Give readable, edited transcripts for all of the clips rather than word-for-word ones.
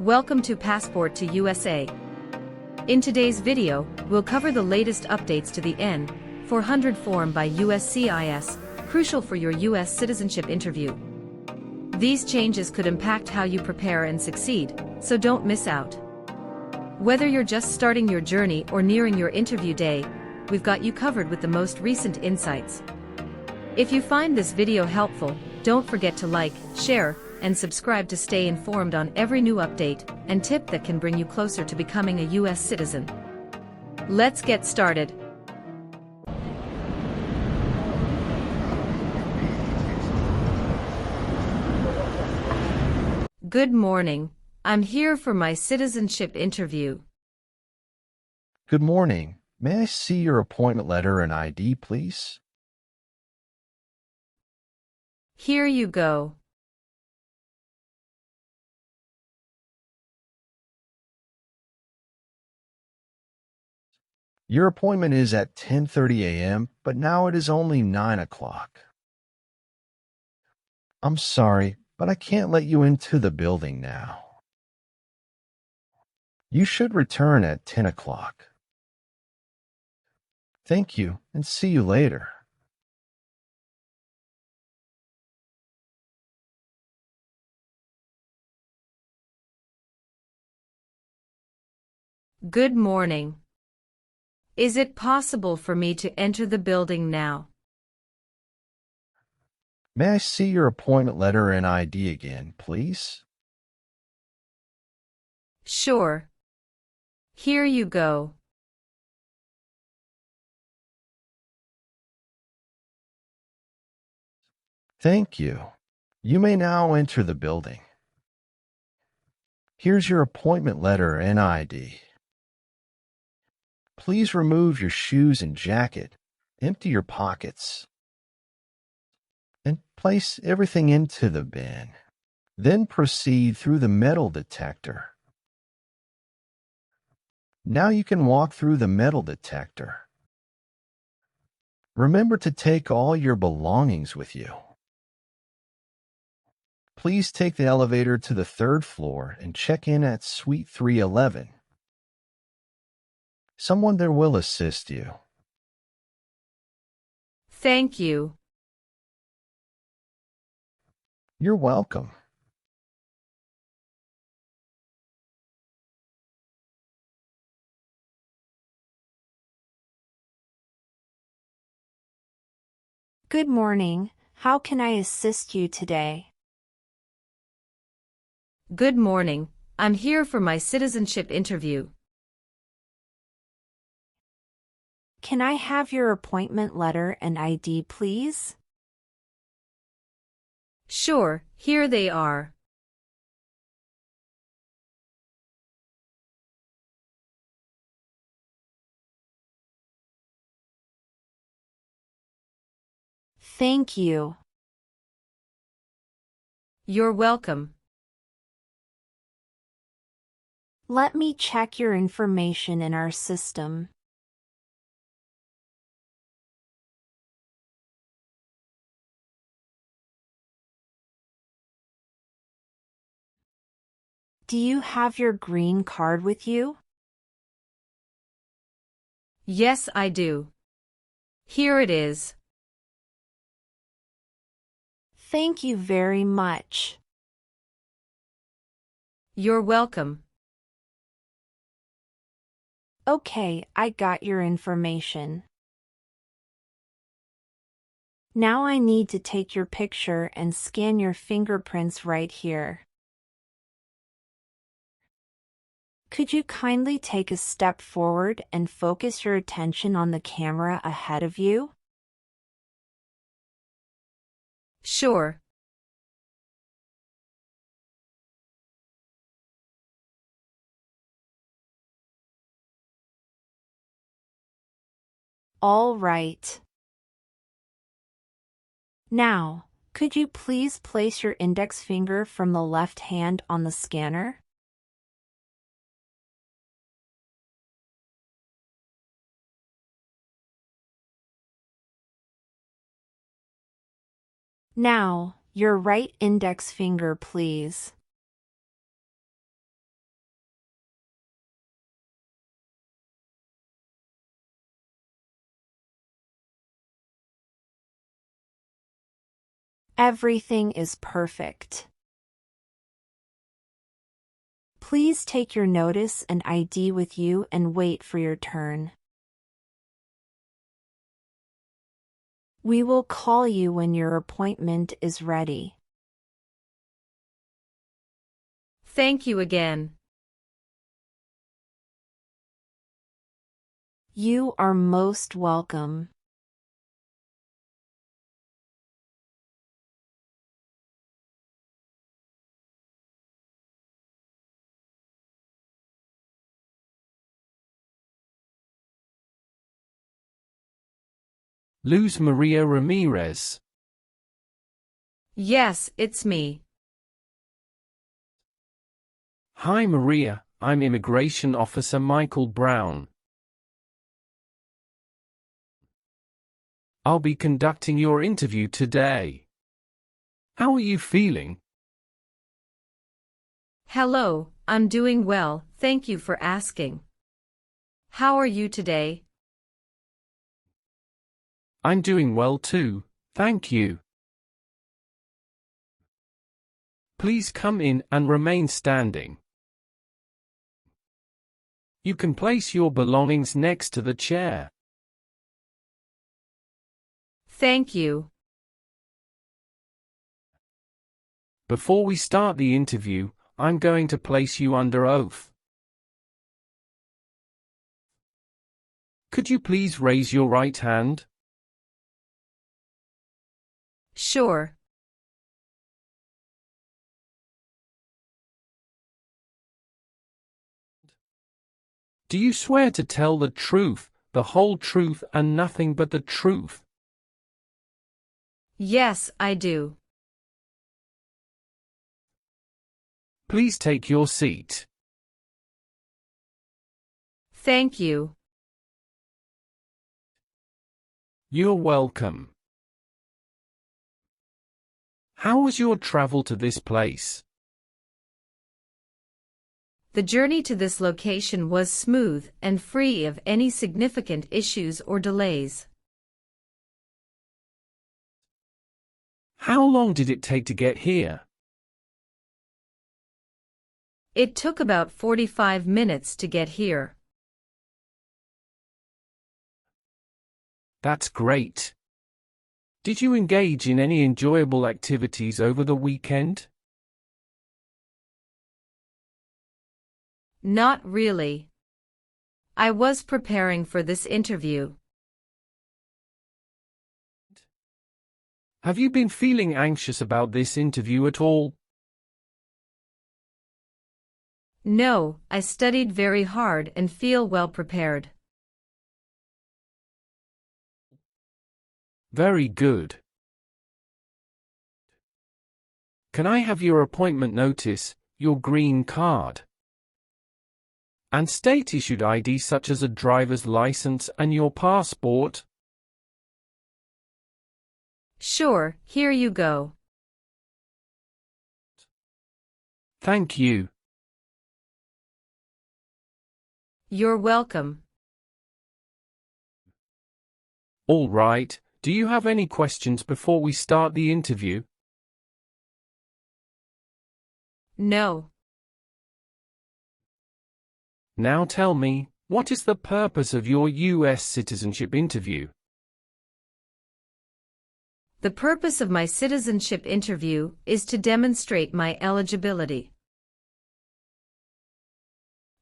Welcome to Passport to USA. In today's video, we'll cover the latest updates to the N-400 form by USCIS, crucial for your U.S. citizenship interview. These changes could impact how you prepare and succeed, so don't miss out. Whether you're just starting your journey or nearing your interview day, we've got you covered with the most recent insights. If you find this video helpful, don't forget to like, share, and subscribe to stay informed on every new update and tip that can bring you closer to becoming a U.S. citizen. Let's get started. Good morning. I'm here for my citizenship interview. Good morning. May I see your appointment letter and ID, please? Here you go. Your appointment is at 10:30 a.m., but now it is only 9 o'clock. I'm sorry, but I can't let you into the building now. You should return at 10 o'clock. Thank you, and see you later. Good morning. Is it possible for me to enter the building now? May I see your appointment letter and ID again, please? Sure. Here you go. Thank you. You may now enter the building. Here's your appointment letter and ID. Please remove your shoes and jacket, empty your pockets, and place everything into the bin. Then proceed through the metal detector. Now you can walk through the metal detector. Remember to take all your belongings with you. Please take the elevator to the 3rd floor and check in at Suite 311. Someone there will assist you. Thank you. You're welcome. Good morning. How can I assist you today? Good morning. I'm here for my citizenship interview. Can I have your appointment letter and ID, please? Sure, here they are. Thank you. You're welcome. Let me check your information in our system. Do you have your green card with you? Yes, I do. Here it is. Thank you very much. You're welcome. Okay, I got your information. Now I need to take your picture and scan your fingerprints right here. Could you kindly take a step forward and focus your attention on the camera ahead of you? Sure. All right. Now, could you please place your index finger from the left hand on the scanner? Now, your right index finger, please. Everything is perfect. Please take your notice and ID with you and wait for your turn. We will call you when your appointment is ready. Thank you again. You are most welcome. Luz Maria Ramirez. Yes, it's me. Hi Maria, I'm Immigration Officer Michael Brown. I'll be conducting your interview today. How are you feeling? Hello, I'm doing well, thank you for asking. How are you today? I'm doing well too, thank you. Please come in and remain standing. You can place your belongings next to the chair. Thank you. Before we start the interview, I'm going to place you under oath. Could you please raise your right hand? Sure. Do you swear to tell the truth, the whole truth and nothing but the truth? Yes, I do. Please take your seat. Thank you. You're welcome. How was your travel to this place? The journey to this location was smooth and free of any significant issues or delays. How long did it take to get here? It took about 45 minutes to get here. That's great. Did you engage in any enjoyable activities over the weekend? Not really. I was preparing for this interview. Have you been feeling anxious about this interview at all? No, I studied very hard and feel well prepared. Very good. Can I have your appointment notice, your green card, and state-issued ID such as a driver's license and your passport? Sure, here you go. Thank you. You're welcome. All right, do you have any questions before we start the interview? No. Now tell me, what is the purpose of your U.S. citizenship interview? The purpose of my citizenship interview is to demonstrate my eligibility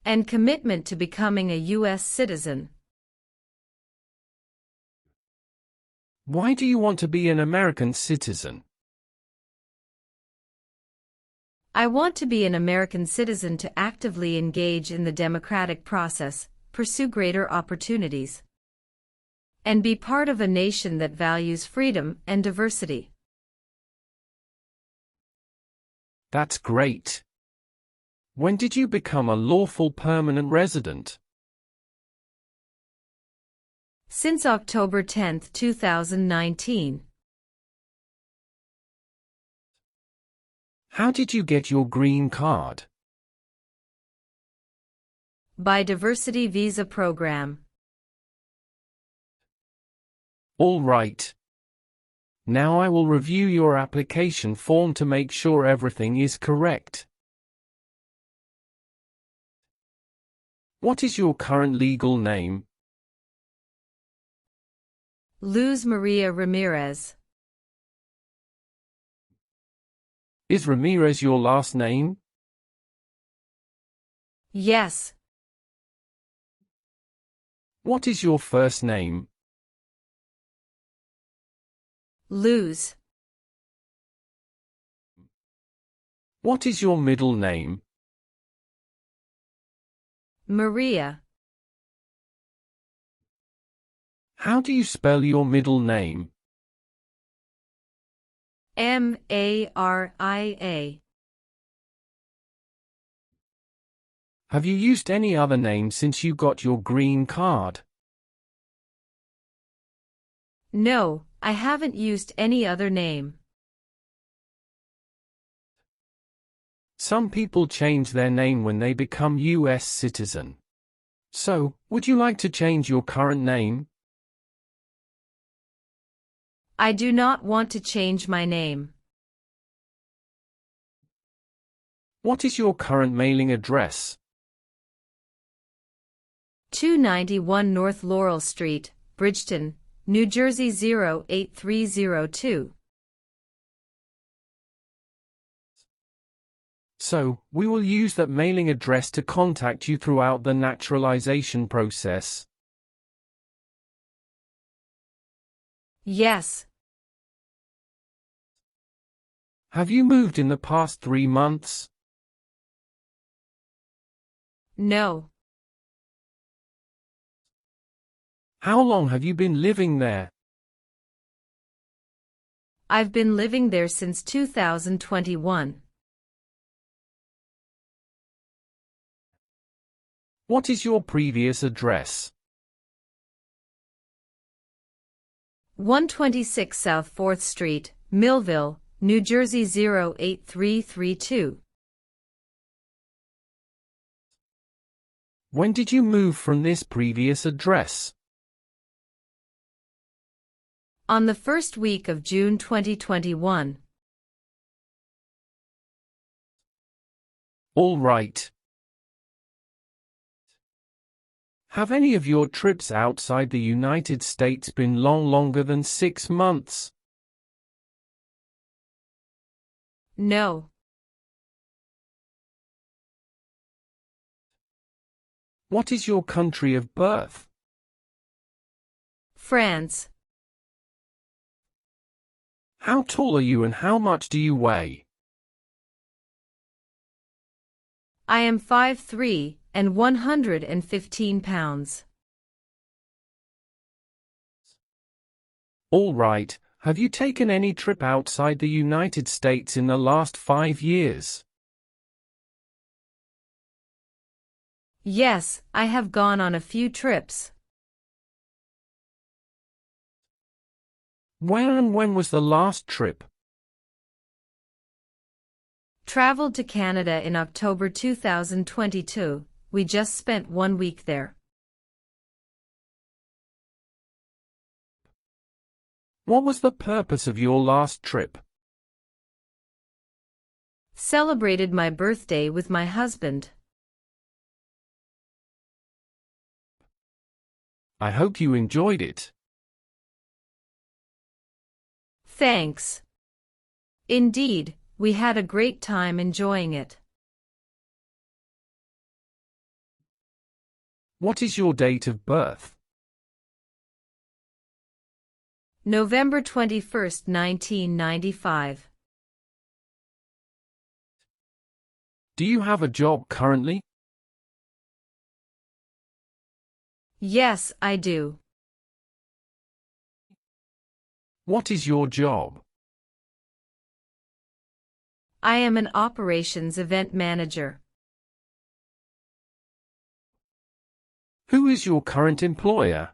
and commitment to becoming a U.S. citizen. Why do you want to be an American citizen? I want to be an American citizen to actively engage in the democratic process, pursue greater opportunities, and be part of a nation that values freedom and diversity. That's great. When did you become a lawful permanent resident? Since October 10, 2019. How did you get your green card? By Diversity Visa Program. All right. Now I will review your application form to make sure everything is correct. What is your current legal name? Luz Maria Ramirez. Is Ramirez your last name? Yes. What is your first name? Luz. What is your middle name? Maria. How do you spell your middle name? Maria. Have you used any other name since you got your green card? No, I haven't used any other name. Some people change their name when they become US citizen. So, would you like to change your current name? I do not want to change my name. What is your current mailing address? 291 North Laurel Street, Bridgeton, New Jersey 08302. So, we will use that mailing address to contact you throughout the naturalization process. Yes. Have you moved in the past 3 months? No. How long have you been living there? I've been living there since 2021. What is your previous address? 126 South 4th Street, Millville, New Jersey 08332. When did you move from this previous address? On the first week of June 2021. All right. Have any of your trips outside the United States been longer than 6 months? No. What is your country of birth? France. How tall are you and how much do you weigh? I am 5'3" and 115 pounds. All right. Have you taken any trip outside the United States in the last 5 years? Yes, I have gone on a few trips. Where and when was the last trip? Traveled to Canada in October 2022. We just spent 1 week there. What was the purpose of your last trip? Celebrated my birthday with my husband. I hope you enjoyed it. Thanks. Indeed, we had a great time enjoying it. What is your date of birth? November 21st, 1995. Do you have a job currently? Yes, I do. What is your job? I am an operations event manager. Who is your current employer?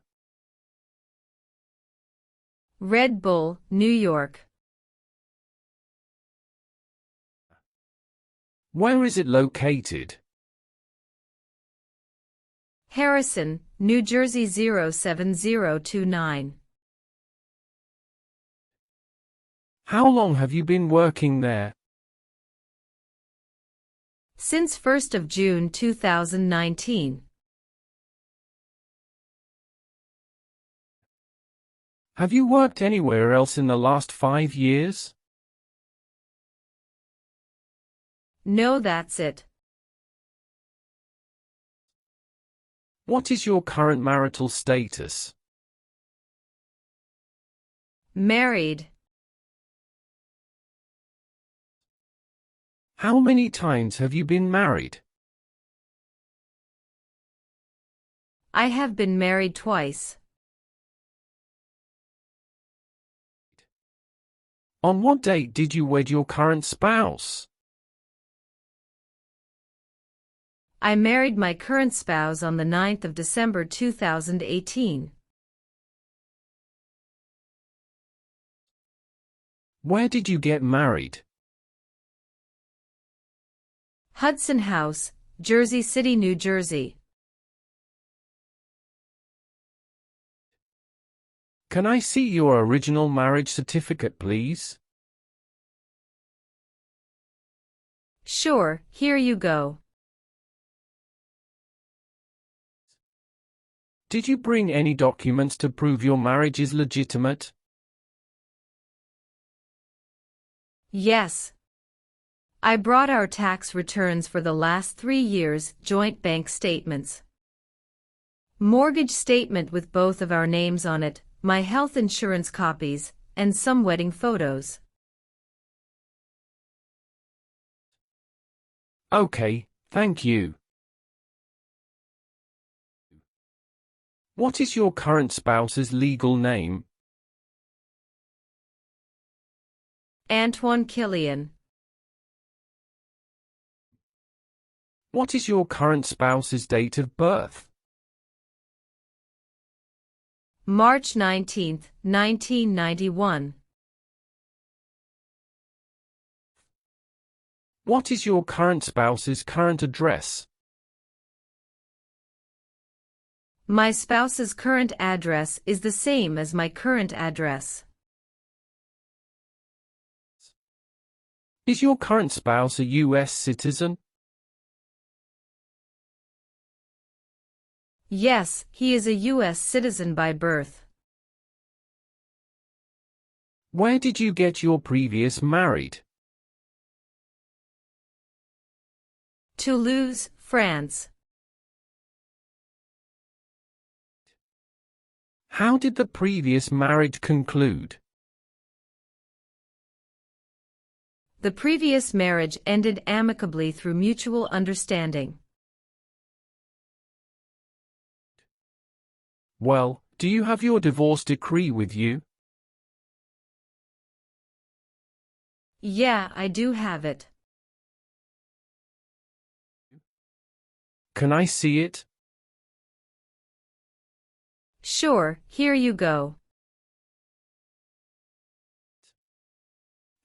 Red Bull, New York. Where is it located? Harrison, New Jersey 07029. How long have you been working there? Since 1st of June 2019. Have you worked anywhere else in the last 5 years? No, that's it. What is your current marital status? Married. How many times have you been married? I have been married twice. On what date did you wed your current spouse? I married my current spouse on the 9th of December 2018. Where did you get married? Hudson House, Jersey City, New Jersey. Can I see your original marriage certificate, please? Sure, here you go. Did you bring any documents to prove your marriage is legitimate? Yes. I brought our tax returns for the last 3 years, joint bank statements, mortgage statement with both of our names on it, my health insurance copies, and some wedding photos. Okay, thank you. What is your current spouse's legal name? Antoine Killian. What is your current spouse's date of birth? March 19, 1991. What is your current spouse's current address? My spouse's current address is the same as my current address. Is your current spouse a U.S. citizen? Yes, he is a U.S. citizen by birth. Where did you get your previous married? Toulouse, France. How did the previous marriage conclude? The previous marriage ended amicably through mutual understanding. Well, do you have your divorce decree with you? Yeah, I do have it. Can I see it? Sure, here you go.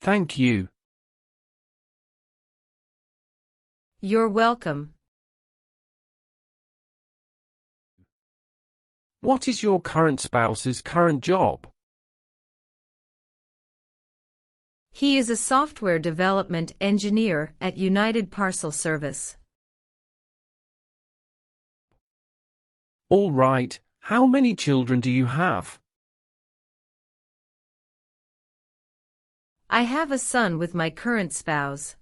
Thank you. You're welcome. What is your current spouse's current job? He is a software development engineer at United Parcel Service. All right, how many children do you have? I have a son with my current spouse.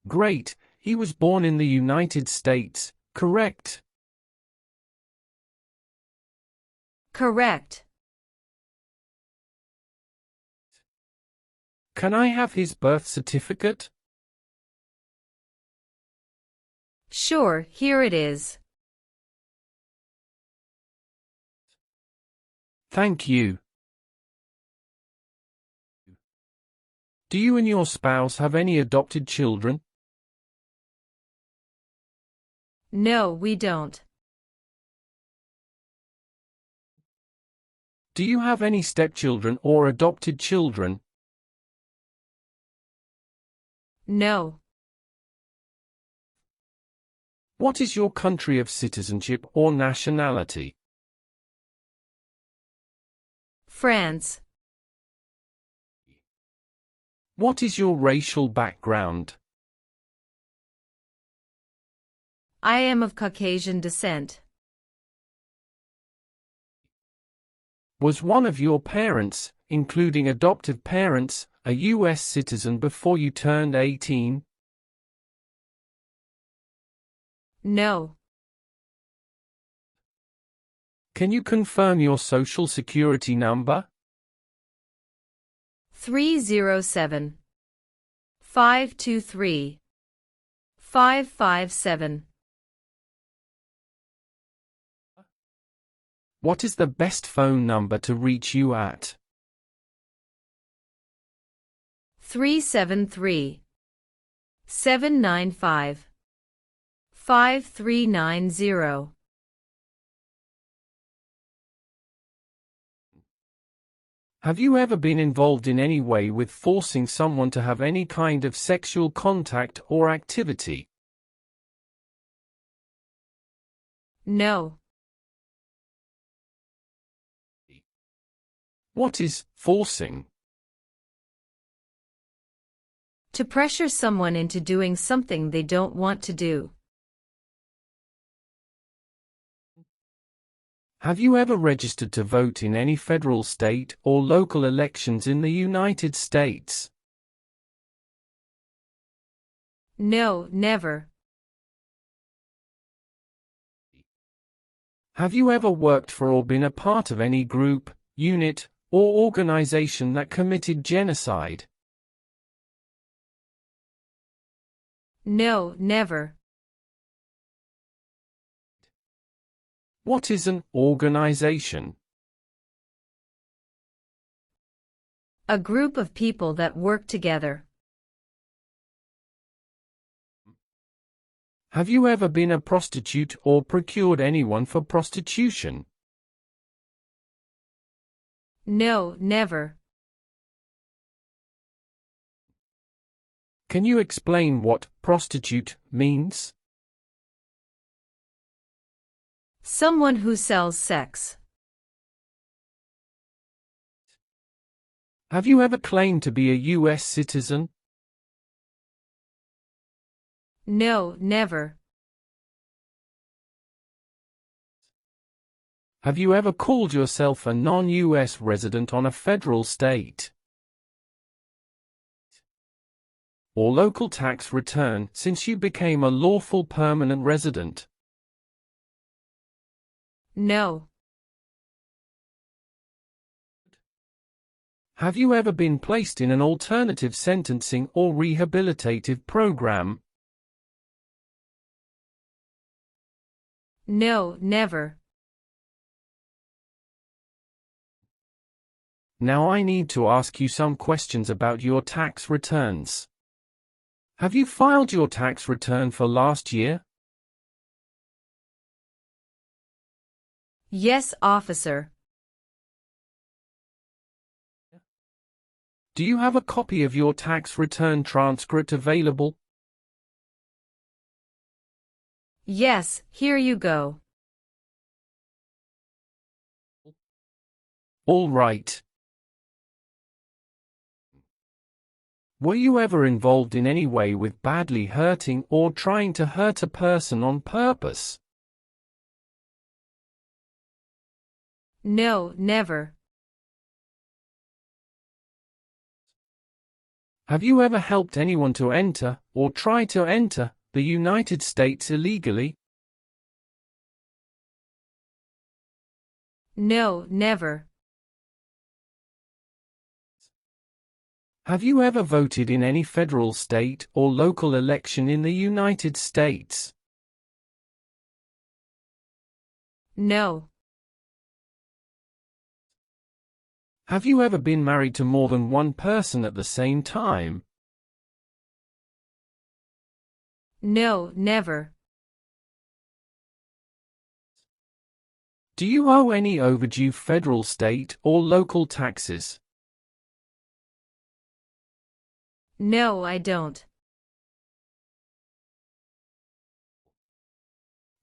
Great, he was born in the United States, correct? Correct. Can I have his birth certificate? Sure, here it is. Thank you. Do you and your spouse have any adopted children? No, we don't. Do you have any stepchildren or adopted children? No. What is your country of citizenship or nationality? France. What is your racial background? I am of Caucasian descent. Was one of your parents, including adoptive parents, a U.S. citizen before you turned 18? No. Can you confirm your social security number? 307 523 557. What is the best phone number to reach you at? 373 795 5390. Have you ever been involved in any way with forcing someone to have any kind of sexual contact or activity? No. What is forcing? To pressure someone into doing something they don't want to do. Have you ever registered to vote in any federal, state, or local elections in the United States? No, never. Have you ever worked for or been a part of any group, unit, or organization that committed genocide? No, never. What is an organization? A group of people that work together. Have you ever been a prostitute or procured anyone for prostitution? No, never. Can you explain what prostitute means? Someone who sells sex. Have you ever claimed to be a U.S. citizen? No, never. Have you ever called yourself a non-U.S. resident on a federal, state, or local tax return since you became a lawful permanent resident? No. Have you ever been placed in an alternative sentencing or rehabilitative program? No, never. Now I need to ask you some questions about your tax returns. Have you filed your tax return for last year? Yes, officer. Do you have a copy of your tax return transcript available? Yes, here you go. All right. Were you ever involved in any way with badly hurting or trying to hurt a person on purpose? No, never. Have you ever helped anyone to enter, or try to enter, the United States illegally? No, never. Have you ever voted in any federal, state, or local election in the United States? No. Have you ever been married to more than one person at the same time? No, never. Do you owe any overdue federal, state, or local taxes? No, I don't.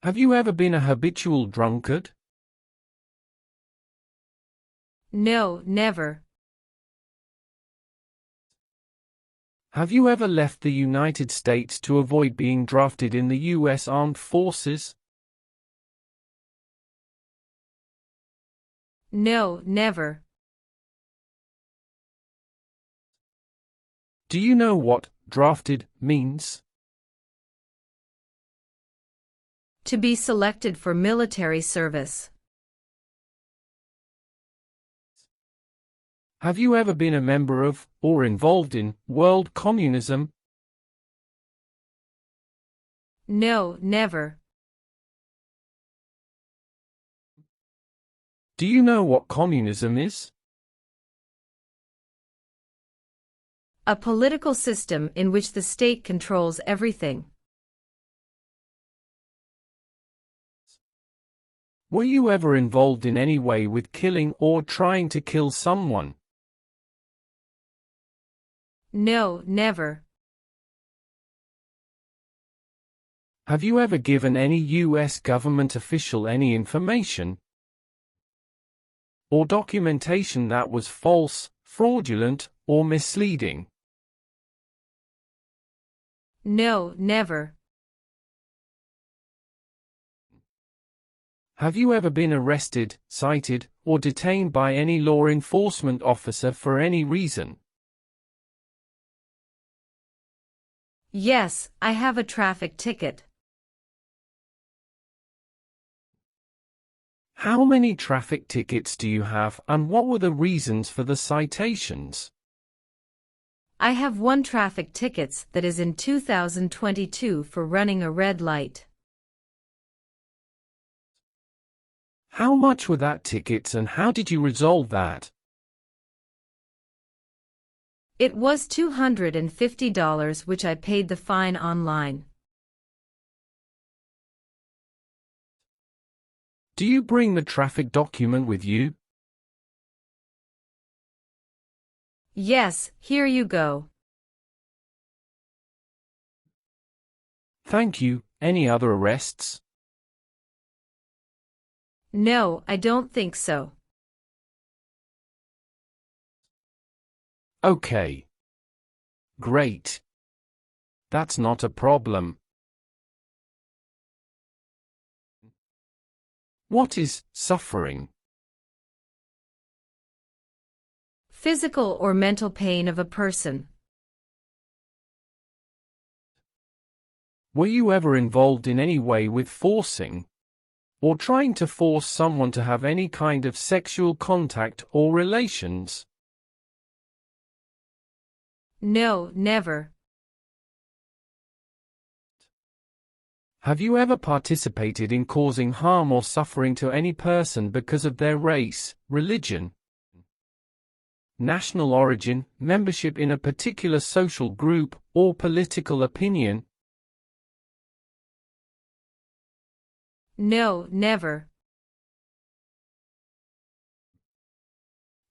Have you ever been a habitual drunkard? No, never. Have you ever left the United States to avoid being drafted in the U.S. Armed Forces? No, never. Do you know what drafted means? To be selected for military service. Have you ever been a member of, or involved in, world communism? No, never. Do you know what communism is? A political system in which the state controls everything. Were you ever involved in any way with killing or trying to kill someone? No, never. Have you ever given any U.S. government official any information or documentation that was false, fraudulent, or misleading? No, never. Have you ever been arrested, cited, or detained by any law enforcement officer for any reason? Yes, I have a traffic ticket. How many traffic tickets do you have, and what were the reasons for the citations? I have one traffic ticket that is in 2022 for running a red light. How much were that tickets and how did you resolve that? It was $250 which I paid the fine online. Do you bring the traffic document with you? Yes, here you go. Thank you. Any other arrests? No, I don't think so. Okay. Great. That's not a problem. What is suffering? Physical or mental pain of a person. Were you ever involved in any way with forcing or trying to force someone to have any kind of sexual contact or relations? No, never. Have you ever participated in causing harm or suffering to any person because of their race, religion, national origin, membership in a particular social group, or political opinion? No, never.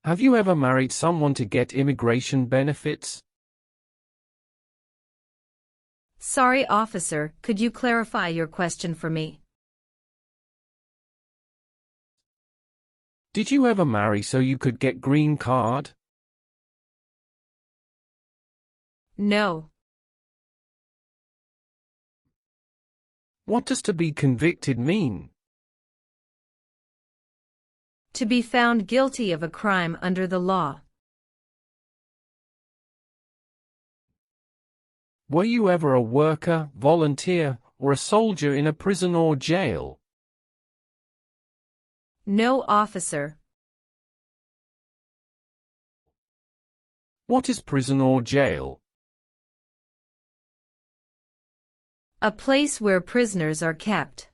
Have you ever married someone to get immigration benefits? Sorry, officer, could you clarify your question for me? Did you ever marry so you could get green card? No. What does to be convicted mean? To be found guilty of a crime under the law. Were you ever a worker, volunteer, or a soldier in a prison or jail? No, officer. What is prison or jail? A place where prisoners are kept.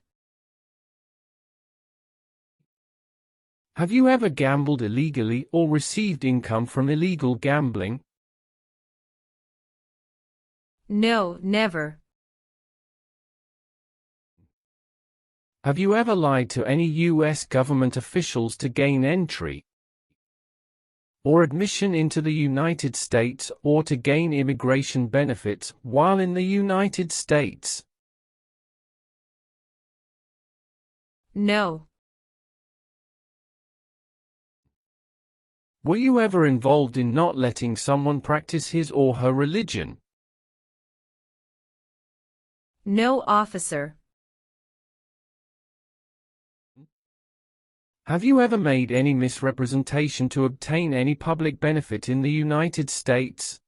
Have you ever gambled illegally or received income from illegal gambling? No, never. Have you ever lied to any U.S. government officials to gain entry or admission into the United States or to gain immigration benefits while in the United States? No. Were you ever involved in not letting someone practice his or her religion? No, officer. Have you ever made any misrepresentation to obtain any public benefit in the United States?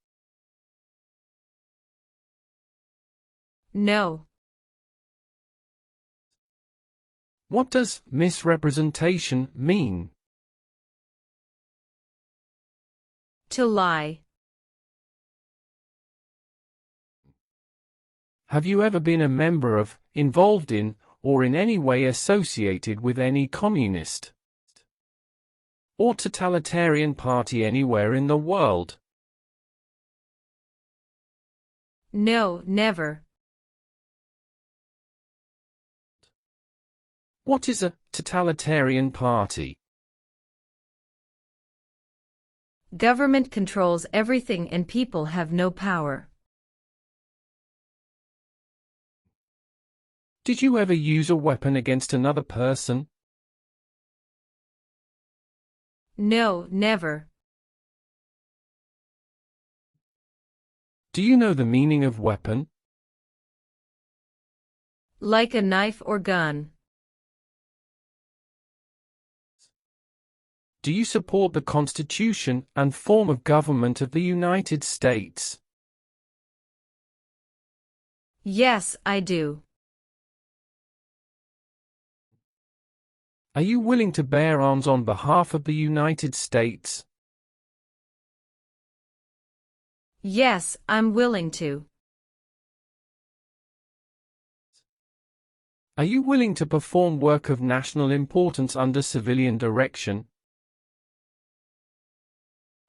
No. What does misrepresentation mean? To lie. Have you ever been a member of, involved in, or in any way associated with any communist or totalitarian party anywhere in the world? No, never. What is a totalitarian party? Government controls everything and people have no power. Did you ever use a weapon against another person? No, never. Do you know the meaning of weapon? Like a knife or gun. Do you support the Constitution and form of government of the United States? Yes, I do. Are you willing to bear arms on behalf of the United States? Yes, I'm willing to. Are you willing to perform work of national importance under civilian direction?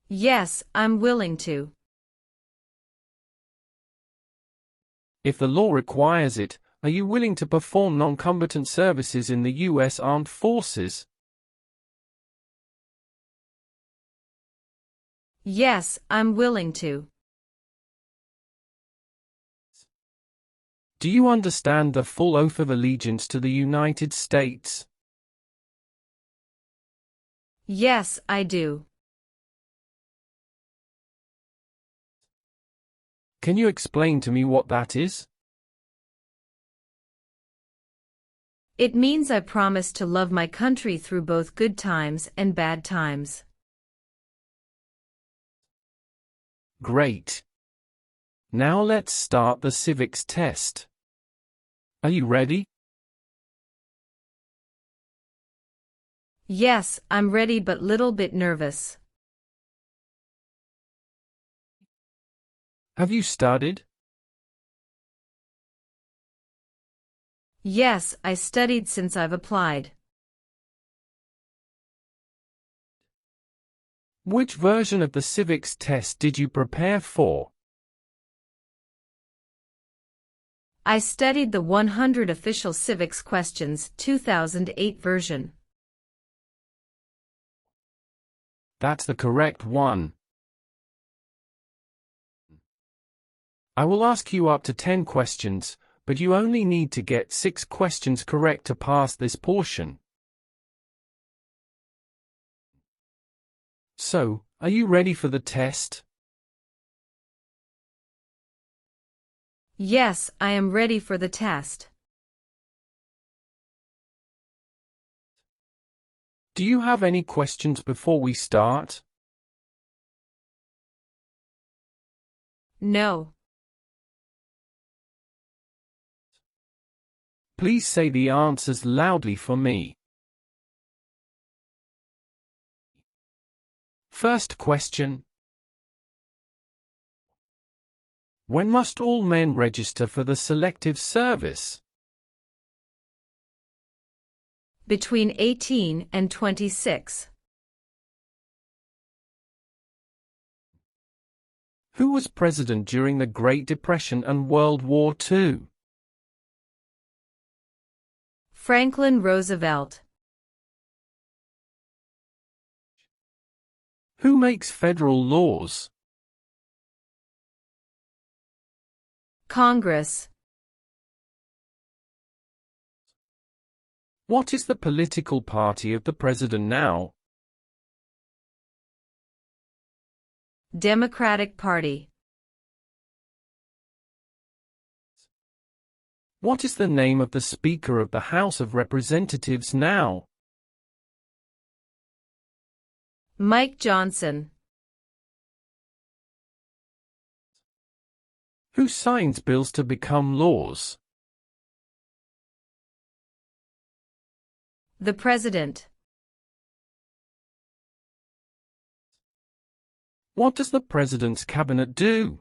Yes, I'm willing to. If the law requires it, are you willing to perform non-combatant services in the U.S. Armed Forces? Yes, I'm willing to. Do you understand the full oath of allegiance to the United States? Yes, I do. Can you explain to me what that is? It means I promise to love my country through both good times and bad times. Great. Now let's start the civics test. Are you ready? Yes, I'm ready but little bit nervous. Have you studied? Yes, I studied since I've applied. Which version of the civics test did you prepare for? I studied the 100 Official Civics Questions 2008 version. That's the correct one. I will ask you up to 10 questions, but you only need to get 6 questions correct to pass this portion. So, are you ready for the test? Yes, I am ready for the test. Do you have any questions before we start? No. Please say the answers loudly for me. First question. When must all men register for the Selective Service? Between 18 and 26. Who was president during the Great Depression and World War II? Franklin Roosevelt. Who makes federal laws? Congress. What is the political party of the president now? Democratic Party. What is the name of the Speaker of the House of Representatives now? Mike Johnson. Who signs bills to become laws? The President. What does the President's cabinet do?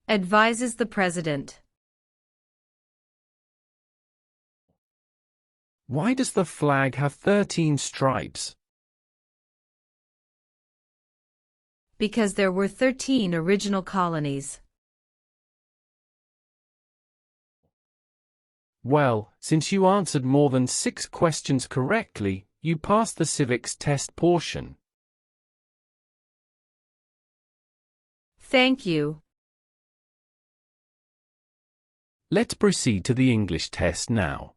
Advises the President. Why does the flag have 13 stripes? Because there were 13 original colonies. Well, since you answered more than 6 questions correctly, you passed the civics test portion. Thank you. Let's proceed to the English test now.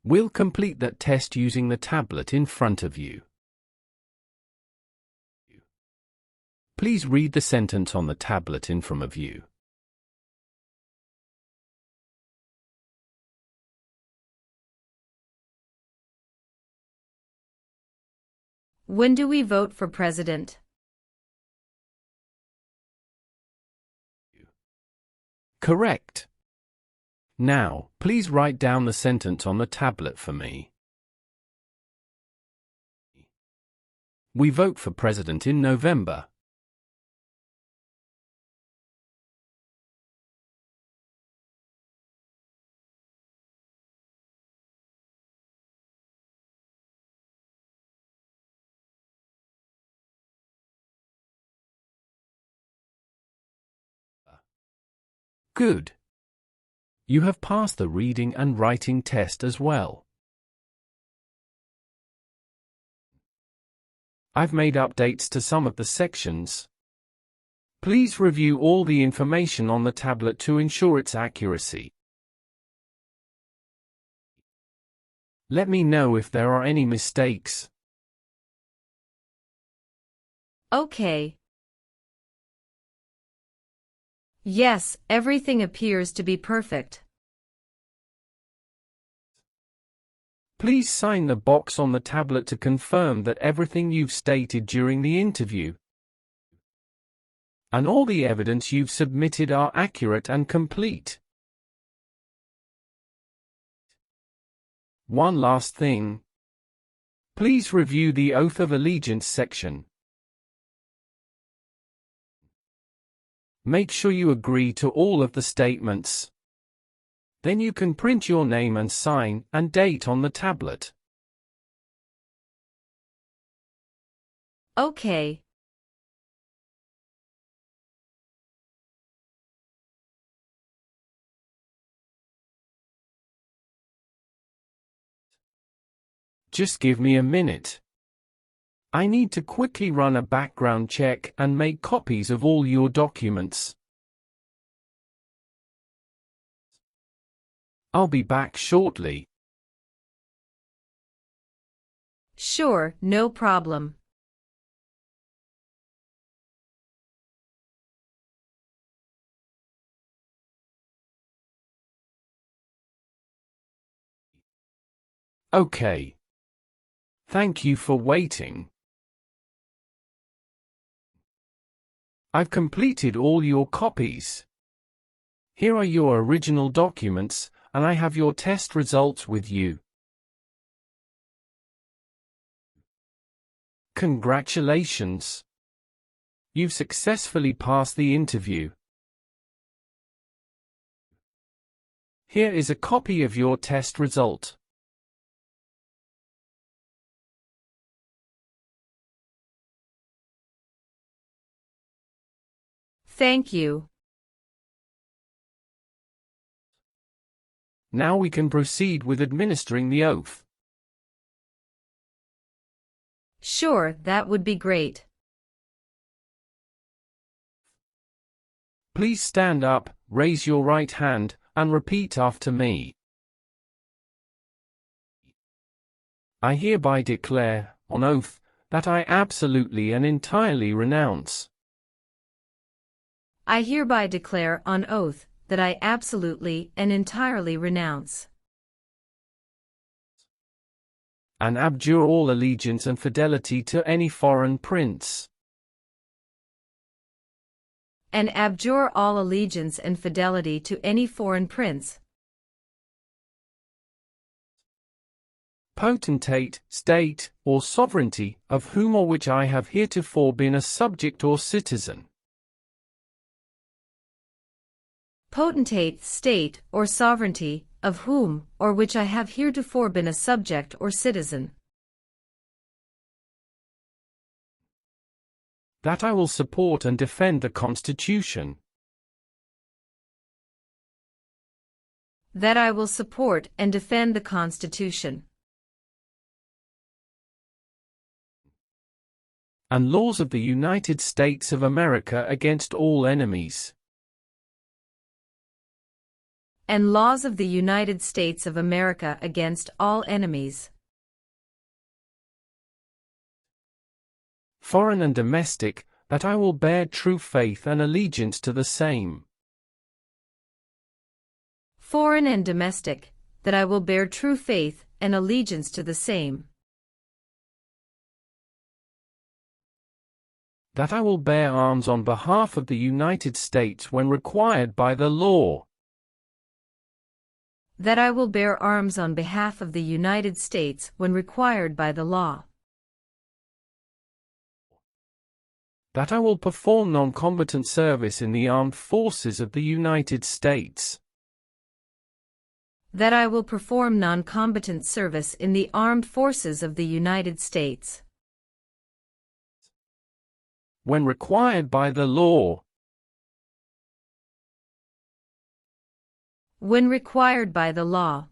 We'll complete that test using the tablet in front of you. Please read the sentence on the tablet in front of you. When do we vote for president? Correct. Now, please write down the sentence on the tablet for me. We vote for president in November. Good. You have passed the reading and writing test as well. I've made updates to some of the sections. Please review all the information on the tablet to ensure its accuracy. Let me know if there are any mistakes. Okay. Yes, everything appears to be perfect. Please sign the box on the tablet to confirm that everything you've stated during the interview and all the evidence you've submitted are accurate and complete. One last thing. Please review the Oath of Allegiance section. Make sure you agree to all of the statements. Then you can print your name and sign and date on the tablet. Okay. Just give me a minute. I need to quickly run a background check and make copies of all your documents. I'll be back shortly. Sure, no problem. Okay. Thank you for waiting. I've completed all your copies. Here are your original documents, and I have your test results with you. Congratulations! You've successfully passed the interview. Here is a copy of your test result. Thank you. Now we can proceed with administering the oath. Sure, that would be great. Please stand up, raise your right hand, and repeat after me. I hereby declare, on oath, that I absolutely and entirely renounce I hereby declare on oath that I absolutely and entirely renounce and abjure all allegiance and fidelity to any foreign prince, and abjure all allegiance and fidelity to any foreign prince, potentate, state, or sovereignty, of whom or which I have heretofore been a subject or citizen. Potentate, state, or sovereignty, of whom or which I have heretofore been a subject or citizen. That I will support and defend the Constitution. That I will support and defend the Constitution. And laws of the United States of America against all enemies. And laws of the United States of America against all enemies. Foreign and domestic, that I will bear true faith and allegiance to the same. Foreign and domestic, that I will bear true faith and allegiance to the same. That I will bear arms on behalf of the United States when required by the law. That I will bear arms on behalf of the United States when required by the law. That I will perform non-combatant service in the armed forces of the United States. That I will perform non-combatant service in the armed forces of the United States. When required by the law. When required by the law.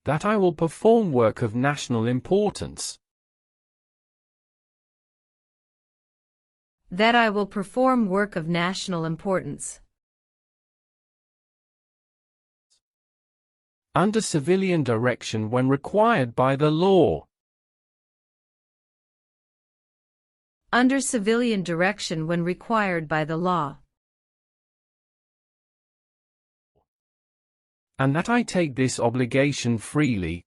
That I will perform work of national importance. That I will perform work of national importance. Under civilian direction when required by the law. Under civilian direction when required by the law. And that I take this obligation freely.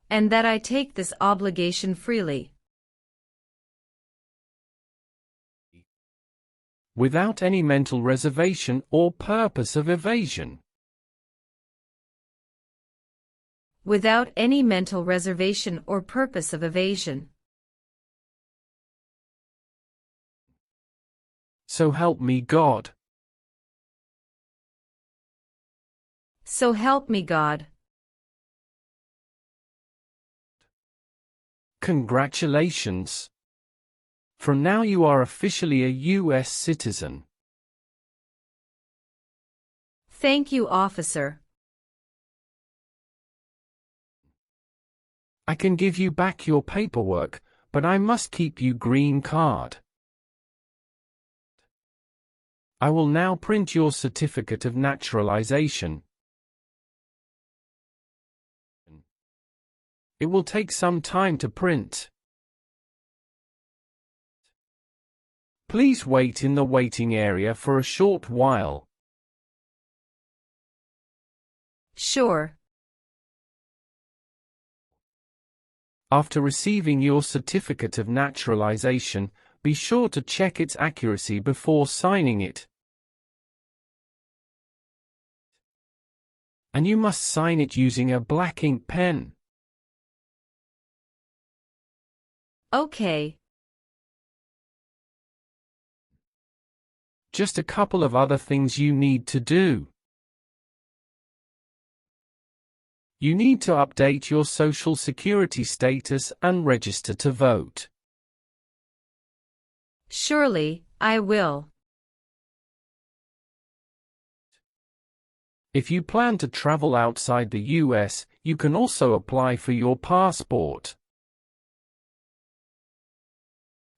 And that I take this obligation freely. Without any mental reservation or purpose of evasion. Without any mental reservation or purpose of evasion. So help me God. So help me God. Congratulations. From now you are officially a U.S. citizen. Thank you, officer. I can give you back your paperwork, but I must keep your green card. I will now print your certificate of naturalization. It will take some time to print. Please wait in the waiting area for a short while. Sure. After receiving your certificate of naturalization, be sure to check its accuracy before signing it. And you must sign it using a black ink pen. Okay. Just a couple of other things you need to do. You need to update your Social Security status and register to vote. Surely, I will. If you plan to travel outside the U.S., you can also apply for your passport.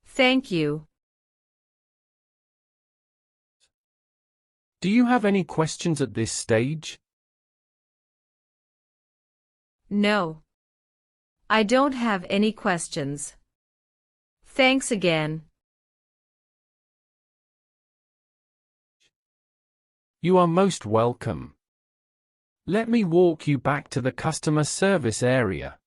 Thank you. Do you have any questions at this stage? No. I don't have any questions. Thanks again. You are most welcome. Let me walk you back to the customer service area.